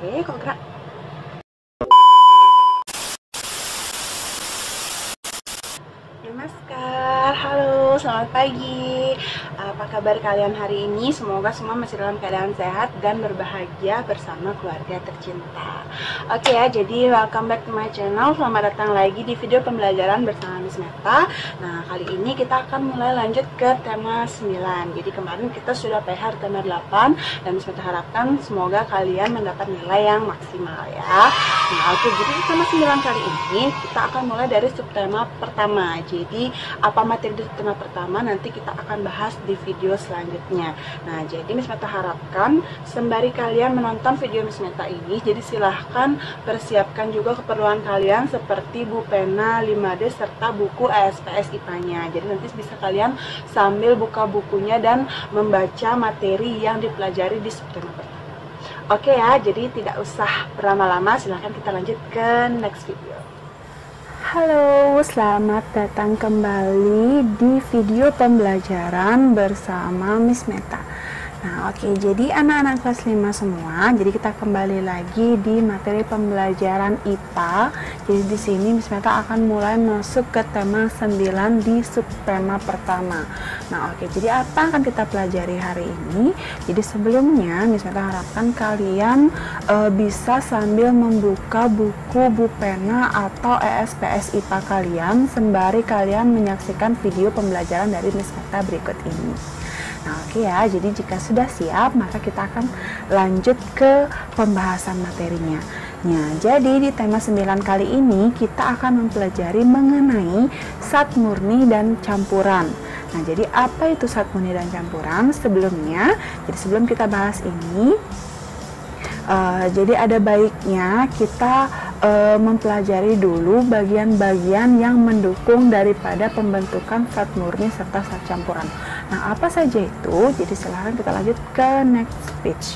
Oke, kok gerak? Namaskar, halo, selamat pagi. Apa kabar kalian hari ini? Semoga semua masih dalam keadaan sehat dan berbahagia bersama keluarga tercinta. Oke ya, jadi welcome back to my channel. Selamat datang lagi di video pembelajaran bersama Miss Meta. Nah, kali ini kita akan mulai lanjut ke tema 9. Jadi kemarin kita sudah PR tema 8 dan Miss Meta harapkan semoga kalian mendapat nilai yang maksimal ya. Nah, oke, jadi di tema 9 kali ini kita akan mulai dari subtema pertama. Jadi apa materi di tema pertama nanti kita akan bahas di video selanjutnya. Nah, jadi Miss Meta harapkan sembari kalian menonton video Miss Meta ini, jadi silahkan persiapkan juga keperluan kalian seperti buku pena 5D serta buku ESPS IPA-nya. Jadi nanti bisa kalian sambil buka bukunya dan membaca materi yang dipelajari di subtema pertama. Oke ya, jadi tidak usah berlama-lama, silahkan kita lanjut ke next video. Halo, selamat datang kembali di video pembelajaran bersama Miss Meta. Nah, oke, jadi anak-anak kelas 5 semua, jadi kita kembali lagi di materi pembelajaran IPA. Jadi di sini Miss Meta akan mulai masuk ke tema 9 di subtema pertama. Nah, oke, jadi apa akan kita pelajari hari ini? Jadi sebelumnya Miss Meta harapkan kalian bisa sambil membuka buku pena atau ESPS IPA kalian sembari kalian menyaksikan video pembelajaran dari Miss Meta berikut ini. Nah, oke ya, jadi jika sudah siap, maka kita akan lanjut ke pembahasan materinya. Nah, jadi di tema 9 kali ini kita akan mempelajari mengenai zat murni dan campuran. Nah, jadi apa itu zat murni dan campuran? Sebelumnya, jadi sebelum kita bahas ini, jadi ada baiknya kita mempelajari dulu bagian-bagian yang mendukung daripada pembentukan zat murni serta zat campuran. Nah, apa saja itu? Jadi silahkan kita lanjut ke next page.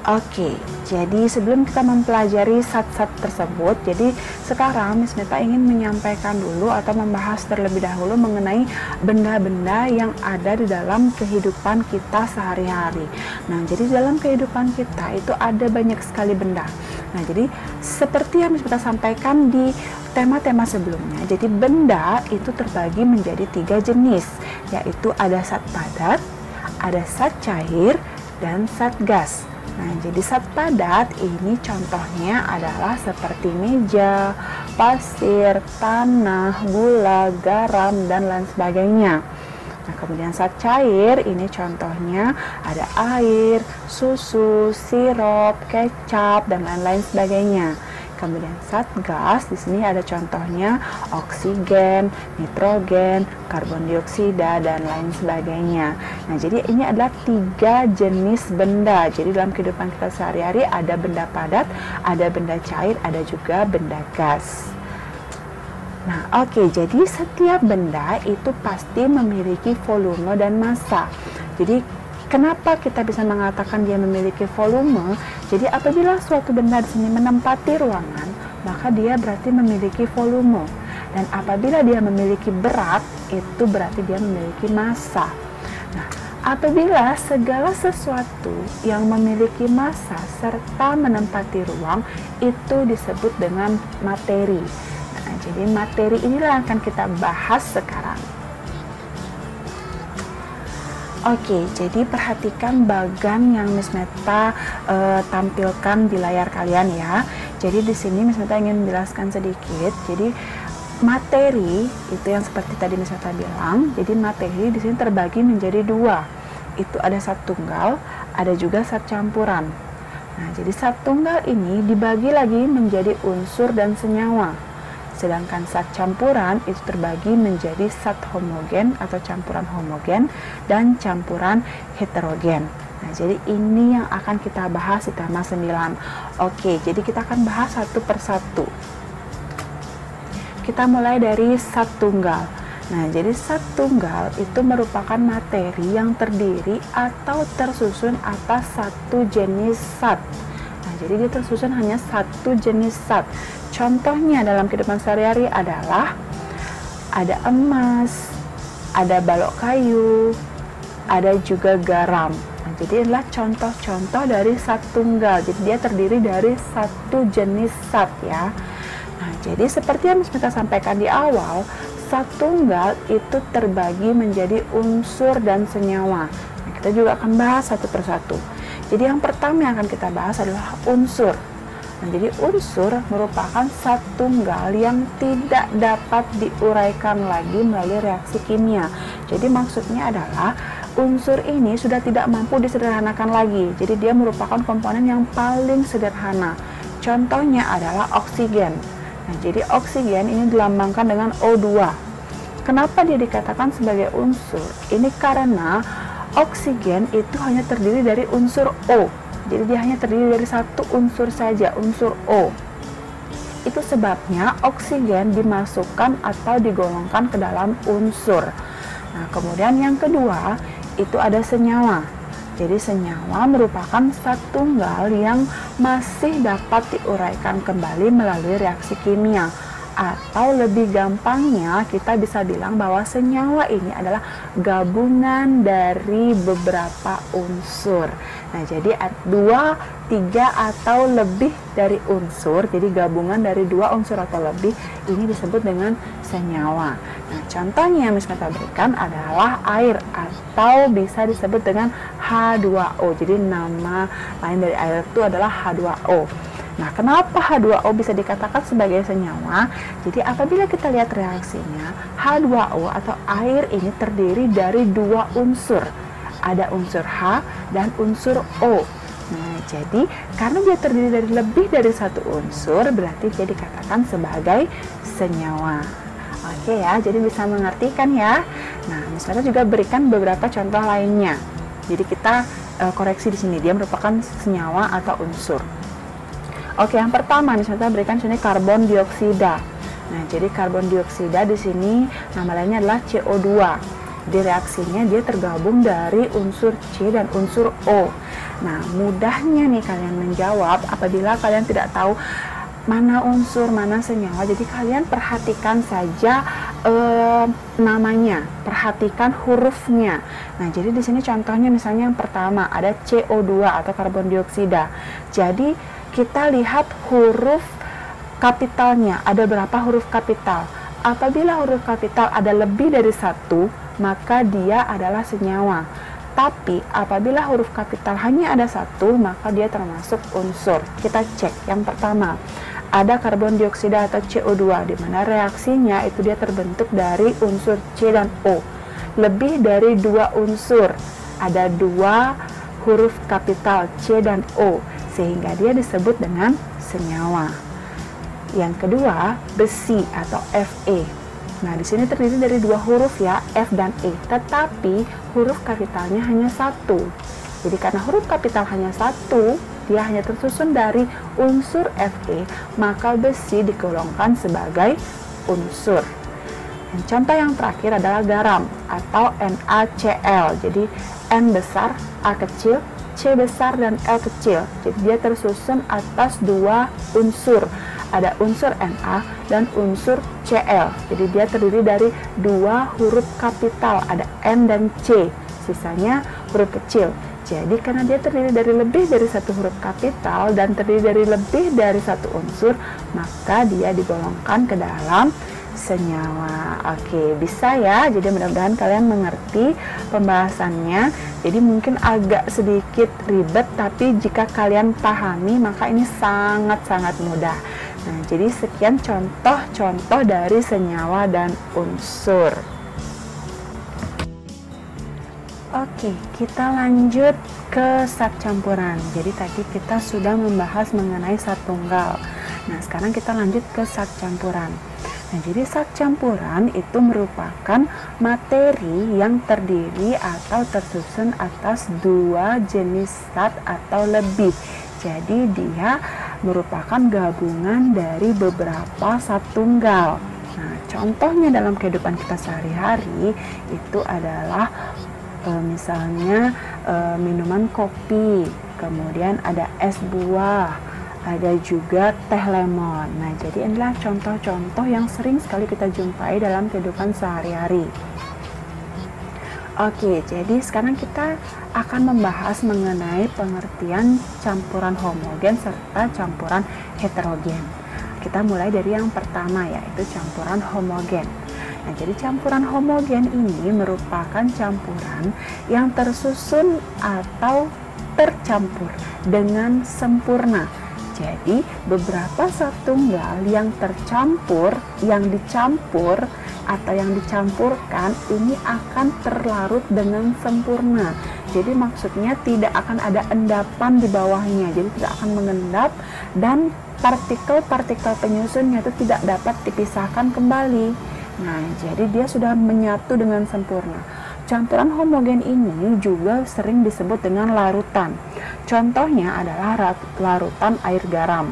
Oke, jadi sebelum kita mempelajari zat-zat tersebut, jadi sekarang Miss Meta ingin menyampaikan dulu atau membahas terlebih dahulu mengenai benda-benda yang ada di dalam kehidupan kita sehari-hari. Nah, jadi dalam kehidupan kita itu ada banyak sekali benda. Nah, jadi seperti yang Miss Meta sampaikan di tema-tema sebelumnya, jadi benda itu terbagi menjadi 3 jenis, yaitu ada zat padat, ada zat cair, dan zat gas. Nah, jadi zat padat ini contohnya adalah seperti meja, pasir, tanah, gula, garam, dan lain sebagainya. Nah, kemudian zat cair ini contohnya ada air, susu, sirup, kecap, dan lain-lain sebagainya. Kemudian zat gas di sini ada contohnya oksigen, nitrogen, karbon dioksida, dan lain sebagainya. Nah, jadi ini adalah 3 jenis benda. Jadi dalam kehidupan kita sehari-hari ada benda padat, ada benda cair, ada juga benda gas. Nah, oke, jadi setiap benda itu pasti memiliki volume dan massa. Jadi kenapa kita bisa mengatakan dia memiliki volume? Jadi apabila suatu benda di sini menempati ruangan, maka dia berarti memiliki volume. Dan apabila dia memiliki berat, itu berarti dia memiliki massa. Nah, apabila segala sesuatu yang memiliki massa serta menempati ruang, itu disebut dengan materi. Nah, jadi materi inilah yang akan kita bahas sekarang. Oke, jadi perhatikan bagan yang Miss Meta tampilkan di layar kalian ya. Jadi di sini Miss Meta ingin menjelaskan sedikit. Jadi materi itu yang seperti tadi Miss Meta bilang. Jadi materi di sini terbagi menjadi 2. Itu ada zat tunggal, ada juga zat campuran. Nah, jadi zat tunggal ini dibagi lagi menjadi unsur dan senyawa. Sedangkan zat campuran itu terbagi menjadi zat homogen atau campuran homogen dan campuran heterogen. Nah, jadi ini yang akan kita bahas di tema 9. Oke, jadi kita akan bahas satu persatu. Kita mulai dari zat tunggal. Nah, jadi zat tunggal itu merupakan materi yang terdiri atau tersusun atas satu jenis zat. Nah, jadi dia tersusun hanya satu jenis zat. Contohnya dalam kehidupan sehari-hari adalah ada emas, ada balok kayu, ada juga garam. Nah, jadi inilah contoh-contoh dari zat tunggal. Jadi dia terdiri dari satu jenis zat ya. Nah, jadi seperti yang kita sampaikan di awal, zat tunggal itu terbagi menjadi unsur dan senyawa. Nah, kita juga akan bahas satu persatu. Jadi yang pertama yang akan kita bahas adalah unsur. Nah, jadi unsur merupakan zat tunggal yang tidak dapat diuraikan lagi melalui reaksi kimia. Jadi maksudnya adalah unsur ini sudah tidak mampu disederhanakan lagi. Jadi dia merupakan komponen yang paling sederhana. Contohnya adalah oksigen. Nah, jadi oksigen ini dilambangkan dengan O2. Kenapa dia dikatakan sebagai unsur? Ini karena oksigen itu hanya terdiri dari unsur O. Jadi dia hanya terdiri dari satu unsur saja, unsur O. Itu sebabnya oksigen dimasukkan atau digolongkan ke dalam unsur. Nah, kemudian yang kedua itu ada senyawa. Jadi senyawa merupakan zat tunggal yang masih dapat diuraikan kembali melalui reaksi kimia. Atau lebih gampangnya kita bisa bilang bahwa senyawa ini adalah gabungan dari beberapa unsur. Nah, jadi 2, 3 atau lebih dari unsur, jadi gabungan dari 2 unsur atau lebih, ini disebut dengan senyawa. Nah, contohnya yang bisa kita berikan adalah air atau bisa disebut dengan H2O. Jadi nama lain dari air itu adalah H2O. Nah, kenapa H2O bisa dikatakan sebagai senyawa? Jadi apabila kita lihat reaksinya, H2O atau air ini terdiri dari 2 unsur. Ada unsur H dan unsur O. Nah, jadi karena dia terdiri dari lebih dari satu unsur, berarti dia dikatakan sebagai senyawa. Oke ya, jadi bisa mengertikan ya. Nah, misalnya juga berikan beberapa contoh lainnya. Jadi kita koreksi di sini, dia merupakan senyawa atau unsur. Oke, yang pertama misalnya berikan sini karbon dioksida. Nah, jadi karbon dioksida di sini nama lainnya adalah CO2. Di reaksinya dia tergabung dari unsur C dan unsur O. Nah, mudahnya nih kalian menjawab apabila kalian tidak tahu mana unsur, mana senyawa. Jadi kalian perhatikan saja namanya, perhatikan hurufnya. Nah, jadi di sini contohnya misalnya yang pertama ada CO2 atau karbon dioksida. Jadi kita lihat huruf kapitalnya, ada berapa huruf kapital. Apabila huruf kapital ada lebih dari satu, maka dia adalah senyawa. Tapi apabila huruf kapital hanya ada satu, maka dia termasuk unsur. Kita cek yang pertama, ada karbon dioksida atau CO2, di mana reaksinya itu dia terbentuk dari unsur C dan O. Lebih dari 2 unsur, ada 2 huruf kapital C dan O, sehingga dia disebut dengan senyawa. Yang kedua, besi atau Fe. Nah, di sini terdiri dari 2 huruf ya, F dan E, tetapi huruf kapitalnya hanya 1. Jadi karena huruf kapital hanya 1, dia hanya tersusun dari unsur Fe, maka besi digolongkan sebagai unsur. Dan contoh yang terakhir adalah garam atau NaCl. Jadi N besar, A kecil, C besar, dan L kecil. Jadi dia tersusun atas 2 unsur. Ada unsur Na dan unsur Cl. Jadi dia terdiri dari 2 huruf kapital, ada N dan C. Sisanya huruf kecil. Jadi karena dia terdiri dari lebih dari 1 huruf kapital dan terdiri dari lebih dari 1 unsur, maka dia digolongkan ke dalam senyawa. Oke, bisa ya. Jadi mudah-mudahan kalian mengerti pembahasannya. Jadi mungkin agak sedikit ribet, tapi jika kalian pahami maka ini sangat-sangat mudah. Nah, jadi sekian contoh-contoh dari senyawa dan unsur. Oke, kita lanjut ke zat campuran. Jadi tadi kita sudah membahas mengenai zat tunggal. Nah, sekarang kita lanjut ke zat campuran. Nah, jadi zat campuran itu merupakan materi yang terdiri atau tersusun atas 2 jenis zat atau lebih. Jadi dia merupakan gabungan dari beberapa zat tunggal. Nah, contohnya dalam kehidupan kita sehari-hari itu adalah misalnya minuman kopi, kemudian ada es buah, ada juga teh lemon. Nah, jadi inilah contoh-contoh yang sering sekali kita jumpai dalam kehidupan sehari-hari. Oke, jadi sekarang kita akan membahas mengenai pengertian campuran homogen serta campuran heterogen. Kita mulai dari yang pertama, yaitu campuran homogen. Nah, jadi campuran homogen ini merupakan campuran yang tersusun atau tercampur dengan sempurna. Jadi, beberapa zat tunggal yang tercampur, yang dicampur, atau yang dicampurkan ini akan terlarut dengan sempurna. Jadi maksudnya tidak akan ada endapan di bawahnya, jadi tidak akan mengendap dan partikel-partikel penyusunnya itu tidak dapat dipisahkan kembali. Nah, jadi dia sudah menyatu dengan sempurna. Campuran homogen ini juga sering disebut dengan larutan. Contohnya adalah larutan air garam.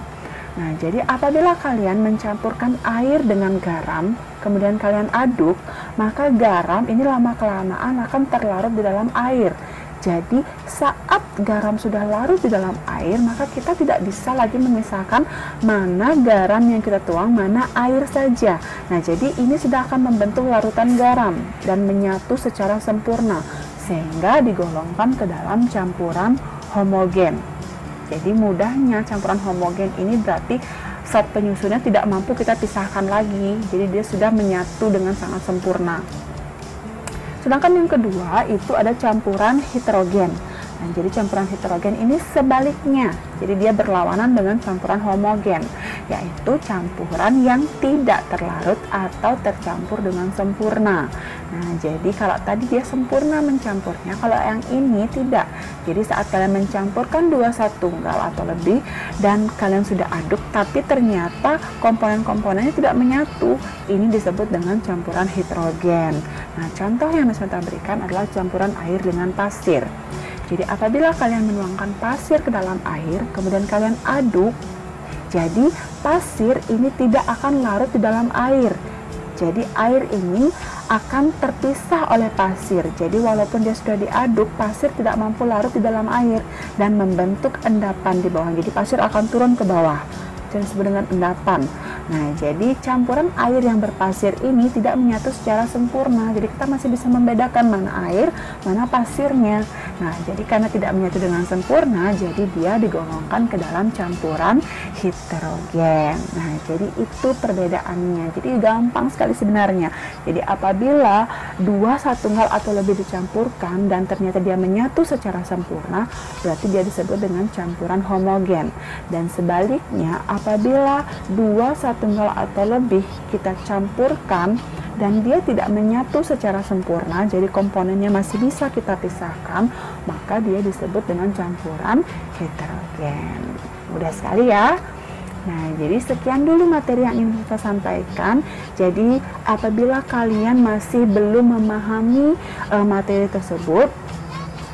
Nah, jadi apabila kalian mencampurkan air dengan garam, kemudian kalian aduk, maka garam ini lama-kelamaan akan terlarut di dalam air. Jadi saat garam sudah larut di dalam air, maka kita tidak bisa lagi memisahkan mana garam yang kita tuang, mana air saja. Nah, jadi ini sudah akan membentuk larutan garam dan menyatu secara sempurna, sehingga digolongkan ke dalam campuran homogen. Jadi mudahnya campuran homogen ini berarti zat penyusunnya tidak mampu kita pisahkan lagi. Jadi dia sudah menyatu dengan sangat sempurna. Sedangkan yang kedua itu ada campuran heterogen. Nah, jadi campuran heterogen ini sebaliknya. Jadi dia berlawanan dengan campuran homogen, yaitu campuran yang tidak terlarut atau tercampur dengan sempurna. Nah, jadi kalau tadi dia sempurna mencampurnya, kalau yang ini tidak. Jadi saat kalian mencampurkan dua zat tunggal atau lebih dan kalian sudah aduk, tapi ternyata komponen-komponennya tidak menyatu, ini disebut dengan campuran heterogen. Nah, contoh yang saya berikan adalah campuran air dengan pasir. Jadi apabila kalian menuangkan pasir ke dalam air, kemudian kalian aduk, jadi pasir ini tidak akan larut di dalam air. Jadi air ini akan terpisah oleh pasir. Jadi walaupun dia sudah diaduk, pasir tidak mampu larut di dalam air dan membentuk endapan di bawah. Jadi pasir akan turun ke bawah. Jadi disebut dengan endapan. Nah, jadi campuran air yang berpasir ini tidak menyatu secara sempurna. Jadi kita masih bisa membedakan mana air, mana pasirnya. Nah, jadi karena tidak menyatu dengan sempurna, jadi dia digolongkan ke dalam campuran heterogen. Nah, jadi itu perbedaannya. Jadi gampang sekali sebenarnya. Jadi apabila dua zat tunggal atau lebih dicampurkan dan ternyata dia menyatu secara sempurna, berarti dia disebut dengan campuran homogen. Dan sebaliknya, apabila dua zat tunggal atau lebih kita campurkan dan dia tidak menyatu secara sempurna, jadi komponennya masih bisa kita pisahkan, maka dia disebut dengan campuran heterogen. Mudah sekali ya. Nah, jadi sekian dulu materi yang ingin kita sampaikan. Jadi apabila kalian masih belum memahami materi tersebut,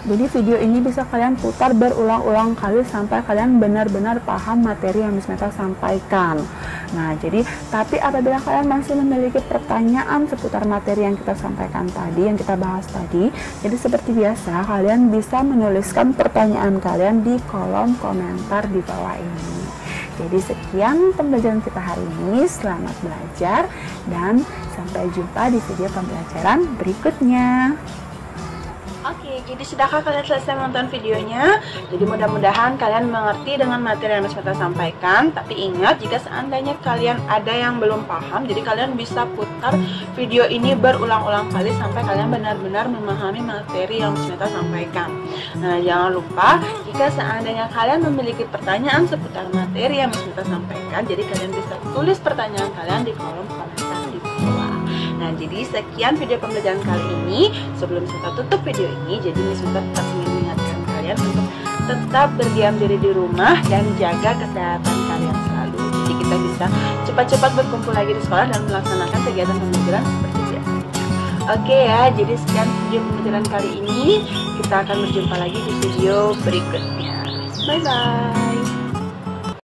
jadi video ini bisa kalian putar berulang-ulang kali sampai kalian benar-benar paham materi yang Miss Meta sampaikan. Nah, jadi tapi apabila kalian masih memiliki pertanyaan seputar materi yang kita sampaikan tadi, yang kita bahas tadi, jadi seperti biasa kalian bisa menuliskan pertanyaan kalian di kolom komentar di bawah ini. Jadi sekian pembelajaran kita hari ini, selamat belajar dan sampai jumpa di video pembelajaran berikutnya. Oke, jadi sudahkah kalian selesai menonton videonya? Jadi mudah-mudahan kalian mengerti dengan materi yang Miss Meta sampaikan. Tapi ingat, jika seandainya kalian ada yang belum paham, jadi kalian bisa putar video ini berulang-ulang kali sampai kalian benar-benar memahami materi yang Miss Meta sampaikan. Nah, jangan lupa, jika seandainya kalian memiliki pertanyaan seputar materi yang Miss Meta sampaikan, jadi kalian bisa tulis pertanyaan kalian di kolom komentar di bawah. Nah, jadi sekian video pembelajaran kali ini. Sebelum kita tutup video ini, jadi Miss Meta tetap ingin mengingatkan kalian untuk tetap berdiam diri di rumah dan jaga kesehatan kalian selalu. Jadi kita bisa cepat-cepat berkumpul lagi di sekolah dan melaksanakan kegiatan pembelajaran seperti biasanya. Oke ya, jadi sekian video pembelajaran kali ini. Kita akan berjumpa lagi di video berikutnya. Bye-bye.